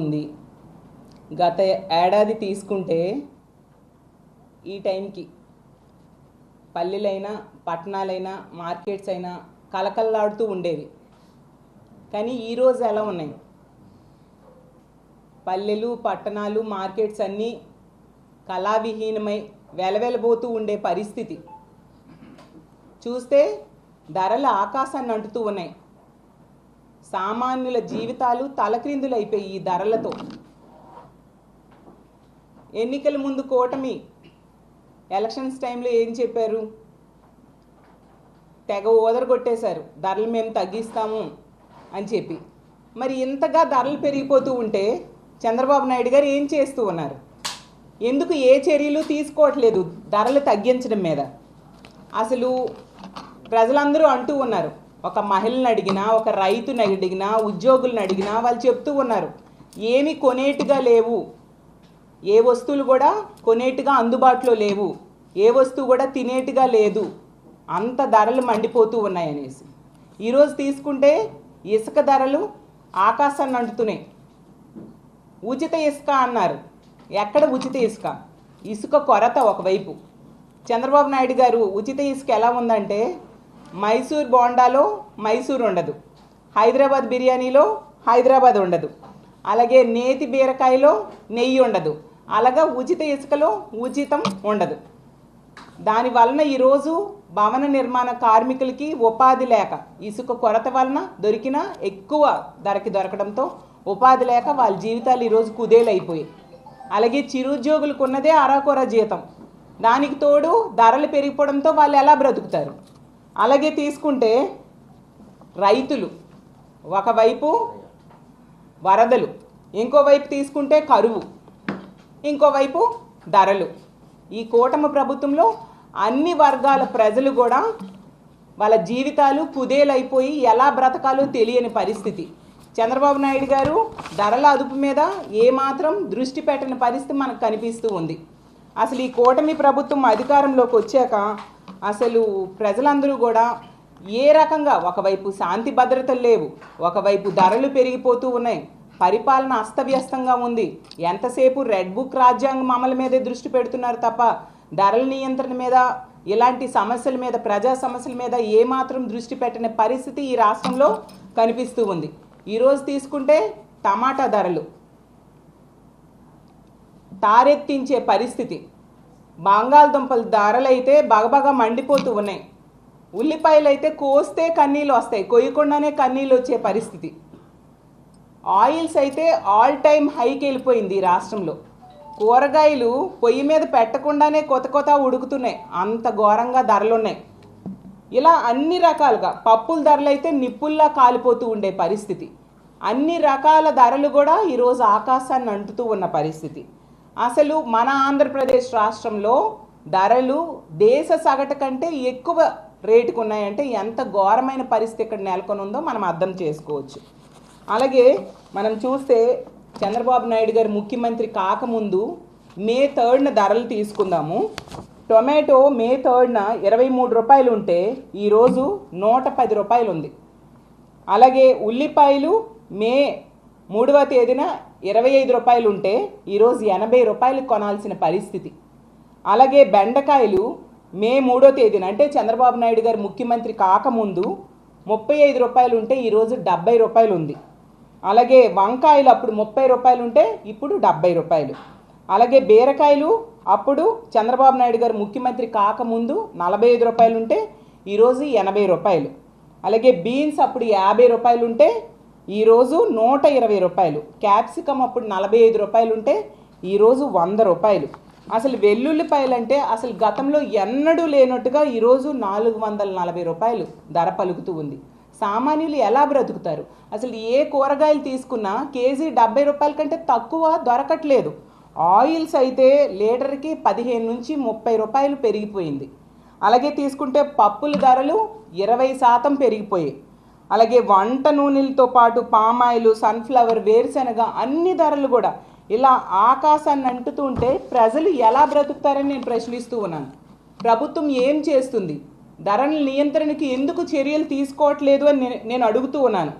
ఉంది. గత ఏడాది తీసుకుంటే ఈ టైంకి పల్లెలైనా పట్టణాలైనా మార్కెట్స్ అయినా కలకల్లాడుతూ ఉండేవి. కానీ ఈరోజు ఎలా ఉన్నాయి? పల్లెలు పట్టణాలు మార్కెట్స్ అన్నీ కళావిహీనమై వెలవెలబోతూ ఉండే పరిస్థితి చూస్తే ధరలు ఆకాశాన్ని అంటుతూ ఉన్నాయి. సామాన్యుల జీవితాలు తలక్రిందులైపోయి ఈ ధరలతో. ఎన్నికల ముందు కూటమి ఎలక్షన్స్ టైంలో ఏం చెప్పారు? తెగ ఓదరగొట్టేశారు, ధరలు మేము తగ్గిస్తాము అని చెప్పి. మరి ఇంతగా ధరలు పెరిగిపోతూ ఉంటే చంద్రబాబు నాయుడు గారు ఏం చేస్తూ ఉన్నారు? ఎందుకు ఏ చర్యలు తీసుకోవట్లేదు ధరలు తగ్గించడం మీద? అసలు ప్రజలందరూ అంటూ ఉన్నారు, ఒక మహిళను అడిగినా, ఒక రైతుని అడిగినా, ఉద్యోగులను అడిగినా వాళ్ళు చెప్తూ ఉన్నారు, ఏమి కొనేట్టుగా లేవు, ఏ వస్తువులు కూడా కొనేట్టుగా అందుబాటులో లేవు, ఏ వస్తువు కూడా తినేట్టుగా లేదు, అంత ధరలు మండిపోతూ ఉన్నాయనేసి. ఈరోజు తీసుకుంటే ఇసుక ధరలు ఆకాశాన్ని అంటుతున్నాయి. ఉచిత ఇసుక అన్నారు. ఎక్కడ ఉచిత ఇసుక? ఇసుక కొరత ఒకవైపు. చంద్రబాబు నాయుడు గారు ఉచిత ఇసుక ఎలా ఉందంటే, మైసూర్ బోండాలో మైసూర్ ఉండదు, హైదరాబాద్ బిర్యానీలో హైదరాబాద్ ఉండదు, అలాగే నేతి బీరకాయలో నెయ్యి ఉండదు, అలాగా ఉచిత ఇసుకలో ఉచితం ఉండదు. దానివలన ఈరోజు భవన నిర్మాణ కార్మికులకి ఉపాధి లేక, ఇసుక కొరత వలన దొరికిన ఎక్కువ ధరకి దొరకడంతో ఉపాధి లేక వాళ్ళ జీవితాలు ఈరోజు కుదేలైపోయాయి. అలాగే చిరుద్యోగులకు ఉన్నదే అరాకొర జీతం, దానికి తోడు ధరలు పెరిగిపోవడంతో వాళ్ళు ఎలా బ్రతుకుతారు? అలాగే తీసుకుంటే రైతులు, ఒకవైపు వరదలు, ఇంకోవైపు తీసుకుంటే కరువు, ఇంకోవైపు ధరలు. ఈ కూటమి ప్రభుత్వంలో అన్ని వర్గాల ప్రజలు కూడా వాళ్ళ జీవితాలు కుదేలైపోయి ఎలా బ్రతకాలో తెలియని పరిస్థితి. చంద్రబాబు నాయుడు గారు ధరల అదుపు మీద ఏమాత్రం దృష్టి పెట్టని పరిస్థితి మనకు కనిపిస్తూ ఉంది. అసలు ఈ కూటమి ప్రభుత్వం అధికారంలోకి వచ్చాక అసలు ప్రజలందరూ కూడా ఏ రకంగా, ఒకవైపు శాంతి భద్రతలు లేవు, ఒకవైపు ధరలు పెరిగిపోతూ ఉన్నాయి, పరిపాలన అస్తవ్యస్తంగా ఉంది. ఎంతసేపు రెడ్ బుక్ రాజ్యాంగం అమలు మీదే దృష్టి పెడుతున్నారు తప్ప ధరల నియంత్రణ మీద, ఇలాంటి సమస్యల మీద, ప్రజా సమస్యల మీద ఏమాత్రం దృష్టి పెట్టని పరిస్థితి ఈ రాష్ట్రంలో కనిపిస్తూ ఉంది. ఈరోజు తీసుకుంటే టమాటా ధరలు తారెత్తించే పరిస్థితి. బంగాళదుంపల ధరలు అయితే బగబగా మండిపోతూ ఉన్నాయి. ఉల్లిపాయలు అయితే కోస్తే కన్నీళ్ళు వస్తాయి, కొయ్యకుండానే కన్నీళ్ళు వచ్చే పరిస్థితి. ఆయిల్స్ అయితే ఆల్ టైమ్ హైకి వెళ్ళిపోయింది ఈ రాష్ట్రంలో. కూరగాయలు పొయ్యి మీద పెట్టకుండానే కొత్త కొత్త ఉడుకుతున్నాయి, అంత ఘోరంగా ధరలు ఉన్నాయి. ఇలా అన్ని రకాలుగా పప్పుల ధరలు అయితే నిప్పుల్లా కాలిపోతూ ఉండే పరిస్థితి. అన్ని రకాల ధరలు కూడా ఈరోజు ఆకాశాన్ని అంటుతూ ఉన్న పరిస్థితి. అసలు మన ఆంధ్రప్రదేశ్ రాష్ట్రంలో ధరలు దేశ సగటు కంటే ఎక్కువ రేటుకు ఉన్నాయంటే ఎంత ఘోరమైన పరిస్థితి ఇక్కడ నెలకొని ఉందో మనం అర్థం చేసుకోవచ్చు. అలాగే మనం చూస్తే చంద్రబాబు నాయుడు గారు ముఖ్యమంత్రి కాకముందు మే 3న ధరలు తీసుకుందాము. టొమాటో మే 3న 23 రూపాయలు ఉంటే ఈరోజు 110 రూపాయలు ఉంది. అలాగే ఉల్లిపాయలు మే 3వ తేదీన 25 రూపాయలు ఉంటే ఈరోజు 80 రూపాయలు కొనాల్సిన పరిస్థితి. అలాగే బెండకాయలు మే 3వ తేదీన, అంటే చంద్రబాబు నాయుడు గారు ముఖ్యమంత్రి కాకముందు 35 రూపాయలు ఉంటే ఈరోజు 70 రూపాయలు ఉంది. అలాగే వంకాయలు అప్పుడు 30 రూపాయలు ఉంటే ఇప్పుడు 70 రూపాయలు. అలాగే బీరకాయలు అప్పుడు చంద్రబాబు నాయుడు గారు ముఖ్యమంత్రి కాకముందు 45 రూపాయలు ఉంటే ఈరోజు 80 రూపాయలు. అలాగే బీన్స్ అప్పుడు 50 రూపాయలు ఉంటే ఈరోజు 120 రూపాయలు. క్యాప్సికమ్ అప్పుడు 45 రూపాయలు ఉంటే ఈరోజు 100 రూపాయలు. అసలు వెల్లుల్లిపాయలు అంటే అసలు గతంలో ఎన్నడూ లేనట్టుగా ఈరోజు 440 రూపాయలు ధర పలుకుతూ ఉంది. సామాన్యులు ఎలా బ్రతుకుతారు? అసలు ఏ కూరగాయలు తీసుకున్నా కేజీ 70 రూపాయల కంటే తక్కువ దొరకట్లేదు. ఆయిల్స్ అయితే లీటర్కి 15 నుంచి 30 రూపాయలు పెరిగిపోయింది. అలాగే తీసుకుంటే పప్పుల ధరలు 20% పెరిగిపోయాయి. అలాగే వంట నూనెలతో పాటు పామాయిల్, సన్ఫ్లవర్, వేరుశనగ అన్ని ధరలు కూడా ఇలా ఆకాశాన్ని అంటుతూ ఉంటే ప్రజలు ఎలా బ్రతుకుతారని నేను ప్రశ్నిస్తూ ఉన్నాను. ప్రభుత్వం ఏం చేస్తుంది? ధరల నియంత్రణకి ఎందుకు చర్యలు తీసుకోవట్లేదు అని నేను అడుగుతూ ఉన్నాను.